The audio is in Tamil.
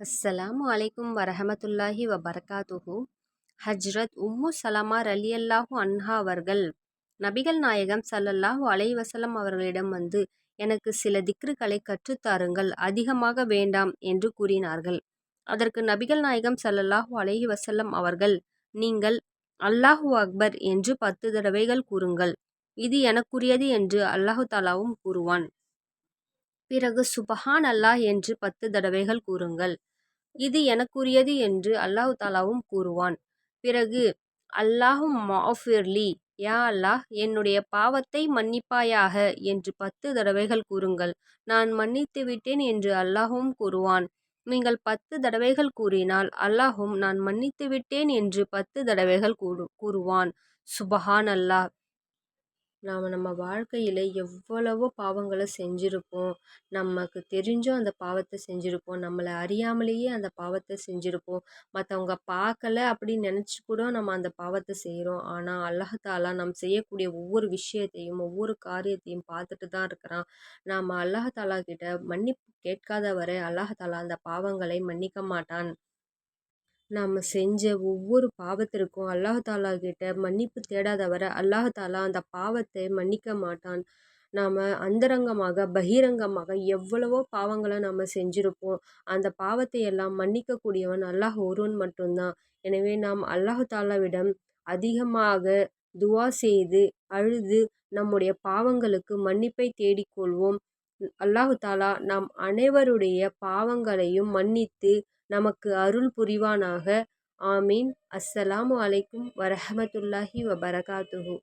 அஸ்ஸலாமு அலைக்கும் வரஹமத்துல்லாஹி வபரகாத்துஹு. ஹஜ்ரத் உம்மு சலமா ரலியல்லாஹு அன்ஹா அவர்கள் நபிகள் நாயகம் ஸல்லல்லாஹு அலைஹி வஸல்லம் அவர்களிடம் வந்து, எனக்கு சில திக்ருகளை கற்றுத்தாருங்கள், அதிகமாக வேண்டாம் என்று கூறினார்கள். அதற்கு நபிகள் நாயகம் ஸல்லல்லாஹு அலைஹி வஸல்லம் அவர்கள், நீங்கள் அல்லாஹு அக்பர் என்று 10 தடவைகள் கூறுங்கள், இது எனக்குரியது என்று அல்லாஹு தஆலாவும் கூறுவான். பிறகு சுபஹான் அல்லாஹ் என்று 10 தடவைகள் கூறுங்கள், இது எனக்குரியது என்று அல்லாஹு தஆலாவும் கூறுவான். பிறகு அல்லாஹும் மஃபிர்லி, யா அல்லாஹ் என்னுடைய பாவத்தை மன்னிப்பாயாக என்று 10 தடவைகள் கூறுங்கள், நான் மன்னித்து விட்டேன் என்று அல்லாஹும் கூறுவான். நீங்கள் 10 தடவைகள் கூறினால் அல்லாஹும் நான் மன்னித்து விட்டேன் என்று 10 தடவைகள் கூறுவான். சுபஹான் அல்லாஹ். நாம் நம்ம வாழ்க்கையில் எவ்வளவோ பாவங்களை செஞ்சுருப்போம். நமக்கு தெரிஞ்சும் அந்த பாவத்தை செஞ்சுருப்போம். நம்மளை அறியாமலேயே அந்த பாவத்தை செஞ்சுருப்போம். மற்றவங்க பார்க்கல அப்படின்னு நினச்சி கூட நம்ம அந்த பாவத்தை செய்கிறோம். ஆனால் அல்லாஹ் தாலா நாம் செய்யக்கூடிய ஒவ்வொரு விஷயத்தையும் ஒவ்வொரு காரியத்தையும் பார்த்துட்டு தான் இருக்கிறான். நாம் அல்லாஹ் தாலா கிட்ட மன்னிப்பு கேட்காத வரை அல்லாஹ் தாலா அந்த பாவங்களை மன்னிக்க மாட்டான். நாம் செஞ்ச ஒவ்வொரு பாவத்திற்கும் அல்லாஹ் தாலா கிட்ட மன்னிப்பு தேடாத வரை அல்லாஹ் தாலா அந்த பாவத்தை மன்னிக்க மாட்டான். நாம் அந்தரங்கமாக பகிரங்கமாக எவ்வளவோ பாவங்களை நாம் செஞ்சுருப்போம். அந்த பாவத்தை எல்லாம் மன்னிக்கக்கூடியவன் அல்லாஹ் ஒருவன் மட்டும்தான். எனவே நாம் அல்லாஹ் தாலாவிடம் அதிகமாக துவா செய்து அழுது நம்முடைய பாவங்களுக்கு மன்னிப்பை தேடிக்கொள்வோம். அல்லாஹ் தாலா நாம் அனைவருடைய பாவங்களையும் மன்னித்து நமக்கு அருள் புரிவானாக. ஆமீன். அஸ்ஸலாமு அலைக்கும் வரஹமத்துல்லாஹி வபரகாத்துஹு.